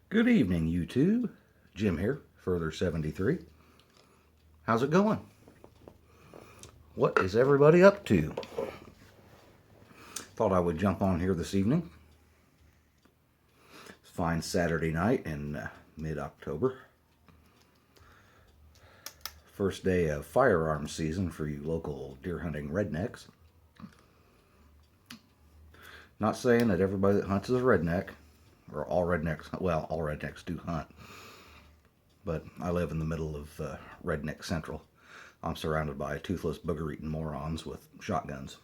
Good evening, YouTube. Jim here, Further 73. How's it going? What is everybody up to? Thought I would jump on here this evening. It's a fine Saturday night in mid-October. First day of firearms season for you local deer hunting rednecks. Not saying that everybody that hunts is a redneck, or all rednecks, well, all rednecks do hunt. But I live in the middle of redneck central. I'm surrounded by toothless booger-eating morons with shotguns.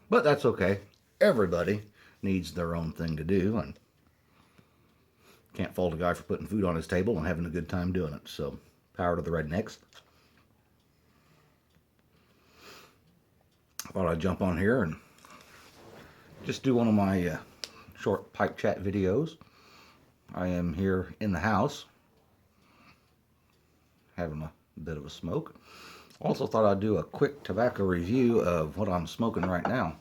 But that's okay. Everybody needs their own thing to do, and can't fault a guy for putting food on his table and having a good time doing it. So, power to the rednecks. I thought I'd jump on here and just do one of my short pipe chat videos. I am here in the house having a bit of a smoke. Also thought I'd do a quick tobacco review of what I'm smoking right now.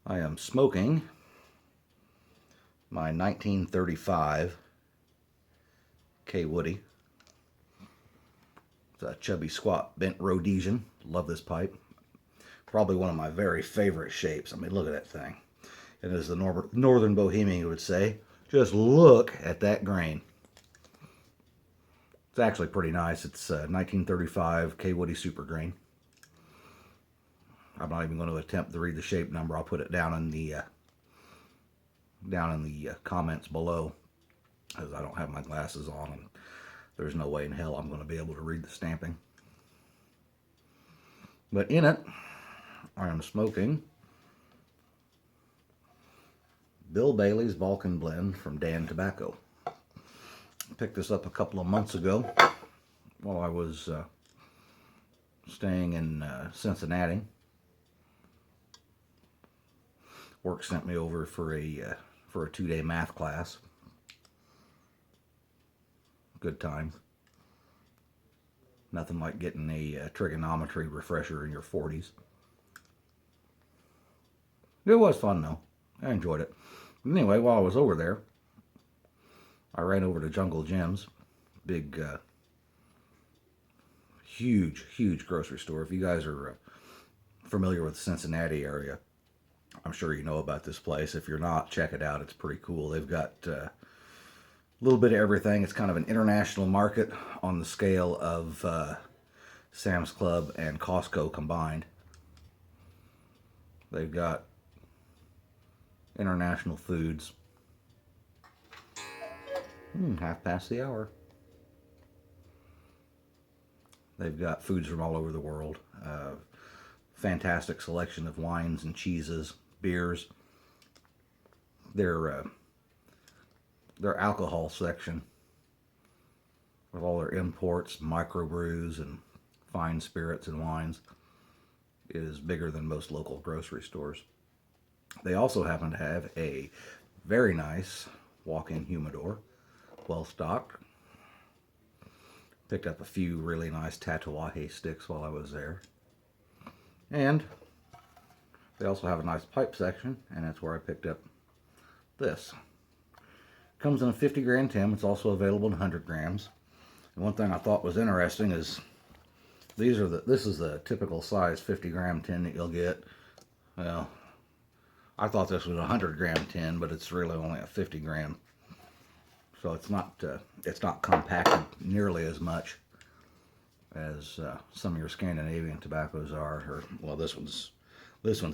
I am smoking my 1935 Kaywoodie. It's a chubby squat bent Rhodesian. Love this pipe. Probably one of my very favorite shapes. I mean, look at that thing. And as the Northern Bohemian would say, just look at that grain. It's actually pretty nice. It's 1935 Kaywoodie Super Grain. I'm not even going to attempt to read the shape number. I'll put it down in the comments below, as I don't have my glasses on, and there's no way in hell I'm going to be able to read the stamping. But in it, I am smoking Bill Bailey's Balkan blend from Dan Tobacco. I picked this up a couple of months ago while I was staying in Cincinnati. Work sent me over for a 2-day math class. Good times. Nothing like getting a trigonometry refresher in your 40s. It was fun though. I enjoyed it. Anyway, while I was over there, I ran over to Jungle Jim's, big, huge grocery store. If you guys are familiar with the Cincinnati area, I'm sure you know about this place. If you're not, check it out. It's pretty cool. They've got a little bit of everything. It's kind of an international market on the scale of Sam's Club and Costco combined. They've got international foods. Half past the hour. They've got foods from all over the world. Fantastic selection of wines and cheeses, beers. Their alcohol section with all their imports, microbrews, and fine spirits and wines is bigger than most local grocery stores. They also happen to have a very nice walk-in humidor, well stocked. Picked up a few really nice Tatuaje sticks while I was there. And they also have a nice pipe section, and that's where I picked up this. Comes in a 50 gram tin. It's also available in 100 grams. And one thing I thought was interesting is this is the typical size 50 gram tin that you'll get. Well, I thought this was a 100 gram tin, but it's really only a 50 gram. So it's not compacted nearly as much as some of your Scandinavian tobaccos are. Or, well, this one's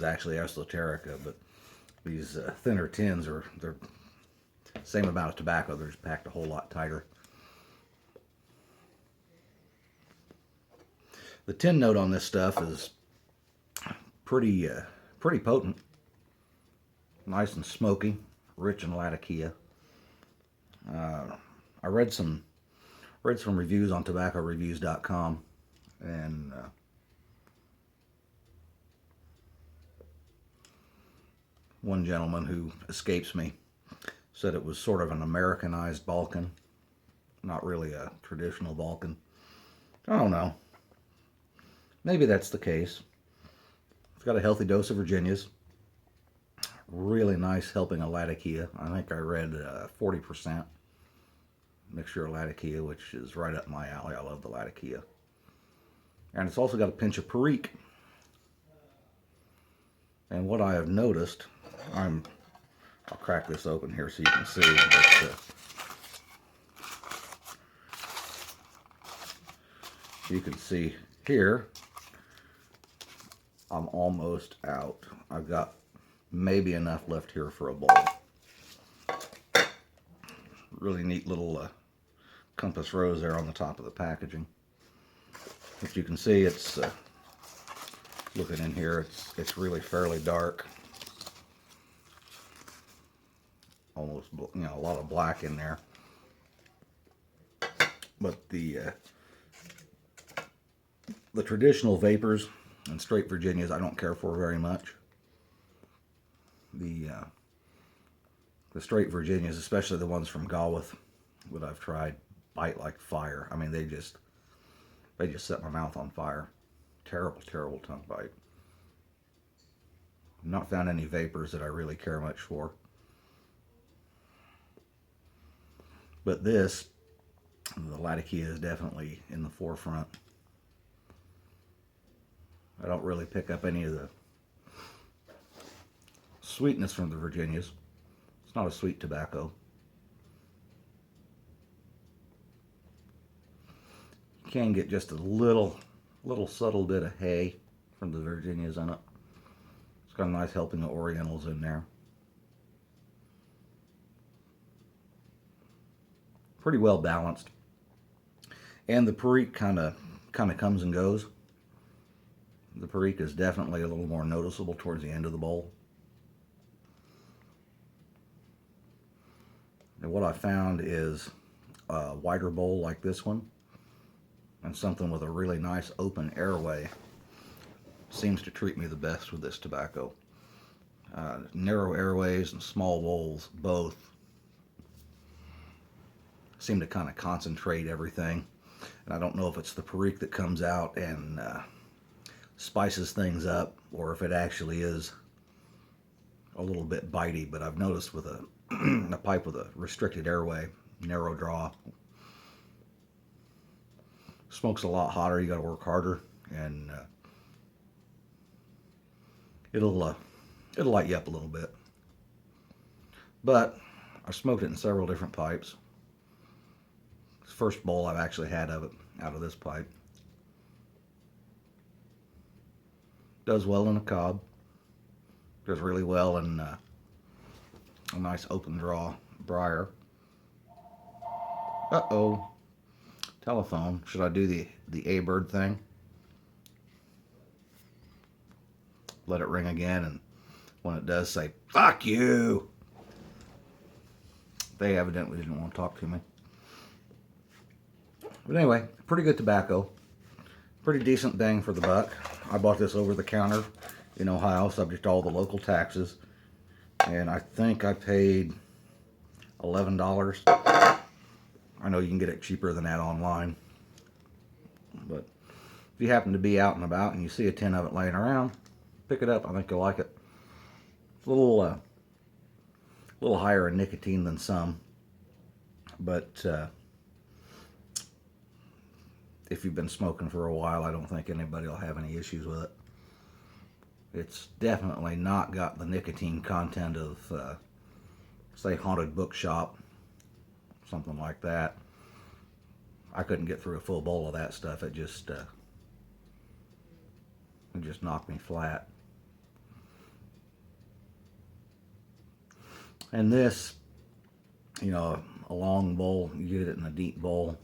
actually esoterica, but these thinner tins they're same amount of tobacco. They're just packed a whole lot tighter. The tin note on this stuff is pretty potent, nice and smoky, rich in latakia. I read some reviews on tobaccoreviews.com, and one gentleman who escapes me said it was sort of an Americanized Balkan, not really a traditional Balkan. I don't know. Maybe that's the case. It's got a healthy dose of Virginias. Really nice helping of Latakia. I think I read 40% mixture of Latakia, which is right up my alley. I love the Latakia. And it's also got a pinch of Perique. And what I have noticed, I'll crack this open here so you can see. But, you can see here, I'm almost out. I've got maybe enough left here for a bowl. Really neat little compass rose there on the top of the packaging. As you can see, it's looking in here, it's really fairly dark. Almost, you know, a lot of black in there. But the traditional vapors and straight Virginias I don't care for very much. The straight Virginias, especially the ones from Galwith that I've tried, bite like fire. I mean, they just set my mouth on fire. Terrible, terrible tongue bite. I've not found any vapors that I really care much for. But this, the Latakia, is definitely in the forefront. I don't really pick up any of the sweetness from the Virginias. It's not a sweet tobacco. You can get just a little subtle bit of hay from the Virginias on it. It's got a nice helping of Orientals in there. Pretty well balanced. And the Perique kind of comes and goes. The Perique is definitely a little more noticeable towards the end of the bowl. And what I found is a wider bowl like this one and something with a really nice open airway seems to treat me the best with this tobacco. Narrow airways and small bowls both seem to kind of concentrate everything. And I don't know if it's the Perique that comes out and spices things up, or if it actually is a little bit bitey. But I've noticed with a pipe with a restricted airway, narrow draw, smokes a lot hotter. You got to work harder, and it'll light you up a little bit. But I smoked it in several different pipes. It's the first bowl I've actually had of it out of this pipe. Does well in a cob. Does really well in a nice open draw briar. Uh-oh. Telephone. Should I do the A-bird thing? Let it ring again, and when it does, say, "Fuck you!" They evidently didn't want to talk to me. But anyway, pretty good tobacco. Pretty decent bang for the buck. I bought this over the counter in Ohio, subject to all the local taxes. And I think I paid $11. I know you can get it cheaper than that online. But if you happen to be out and about and you see a tin of it laying around, pick it up. I think you'll like it. It's a little higher in nicotine than some. But if you've been smoking for a while, I don't think anybody will have any issues with it. It's definitely not got the nicotine content of, say, Haunted Bookshop, something like that. I couldn't get through a full bowl of that stuff. It just knocked me flat. And this, you know, a long bowl, you get it in a deep bowl,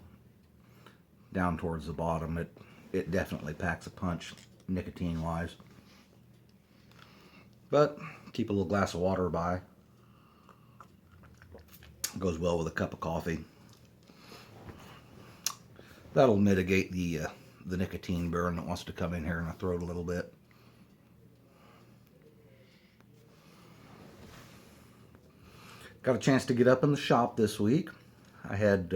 down towards the bottom, it definitely packs a punch nicotine wise. But keep a little glass of water by. Goes well with a cup of coffee. That'll mitigate the nicotine burn that wants to come in here in the throat a little bit. Got a chance to get up in the shop this week. I had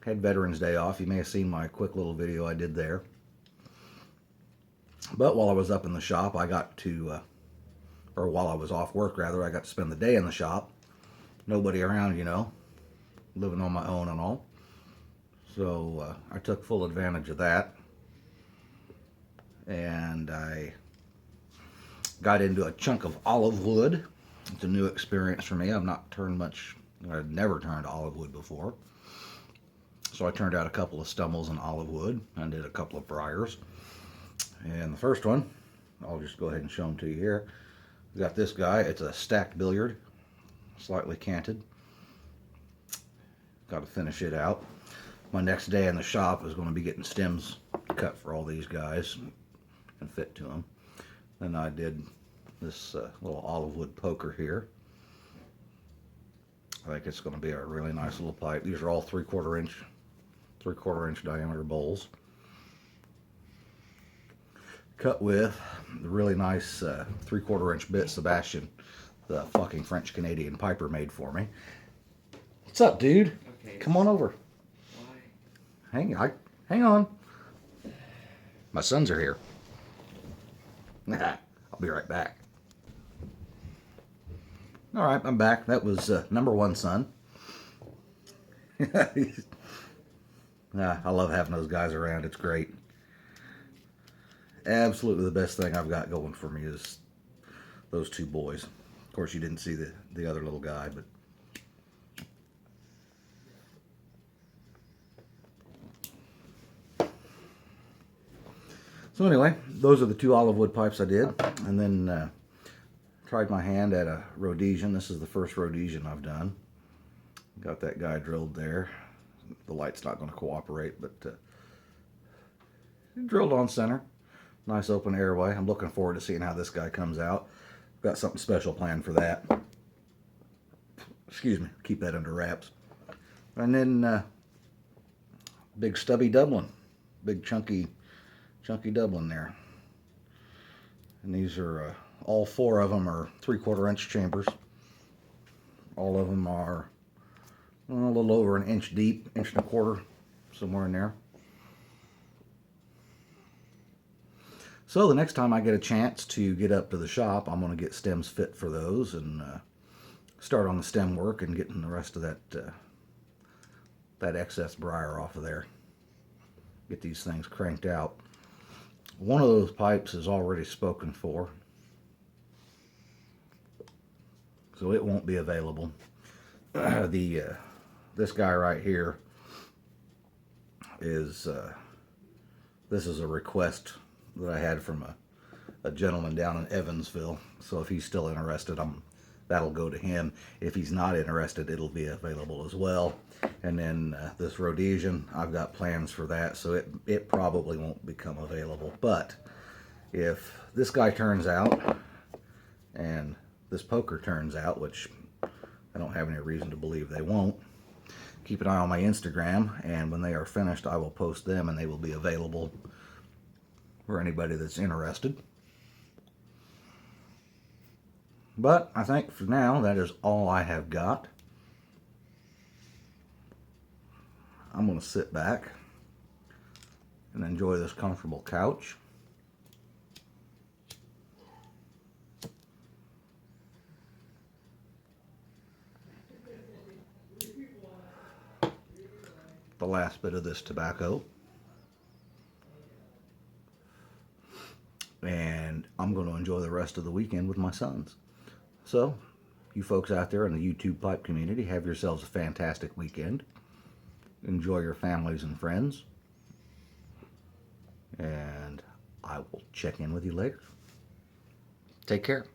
Veterans Day off. You may have seen my quick little video I did there. But while I was up in the shop, I got to, or while I was off work rather, I got to spend the day in the shop. Nobody around, you know, living on my own and all. So I took full advantage of that. And I got into a chunk of olive wood. It's a new experience for me. I've never turned olive wood before. So I turned out a couple of stummels in olive wood and did a couple of briars. And the first one, I'll just go ahead and show them to you here. We got this guy. It's a stacked billiard, slightly canted. Got to finish it out. My next day in the shop is going to be getting stems cut for all these guys and fit to them. Then I did this little olive wood poker here. I think it's going to be a really nice little pipe. These are all 3/4 inch diameter bowls. Cut with the really nice 3/4 inch bit Sebastian, the fucking French Canadian piper, made for me. What's up, dude? Okay. Come on over. Why? Hang on. My sons are here. I'll be right back. All right, I'm back. That was number one son. I love having those guys around. It's great. Absolutely the best thing I've got going for me is those two boys. Of course, you didn't see the other little guy, but so anyway, those are the two olive wood pipes I did, and then tried my hand at a Rhodesian. This is the first Rhodesian I've done. Got that guy drilled there. The light's not going to cooperate, but drilled on center. Nice open airway. I'm looking forward to seeing how this guy comes out. Got something special planned for that. Excuse me, keep that under wraps. And then big stubby Dublin, big chunky Dublin there. And these are all four of them are 3/4 inch chambers. All of them are a little over an inch deep, 1.25 inches, somewhere in there. So the next time I get a chance to get up to the shop, I'm going to get stems fit for those and start on the stem work and getting the rest of that excess briar off of there. Get these things cranked out. One of those pipes is already spoken for, so it won't be available. This guy right here is this is a request that I had from a gentleman down in Evansville. So if he's still interested, that'll go to him. If he's not interested, it'll be available as well. And then this Rhodesian, I've got plans for that, so it probably won't become available. But if this guy turns out and this poker turns out, which I don't have any reason to believe they won't, keep an eye on my Instagram, and when they are finished, I will post them and they will be available for anybody that's interested. But I think for now, that is all I have got. I'm going to sit back and enjoy this comfortable couch. The last bit of this tobacco. And I'm going to enjoy the rest of the weekend with my sons. So, you folks out there in the YouTube pipe community, have yourselves a fantastic weekend. Enjoy your families and friends. And I will check in with you later. Take care.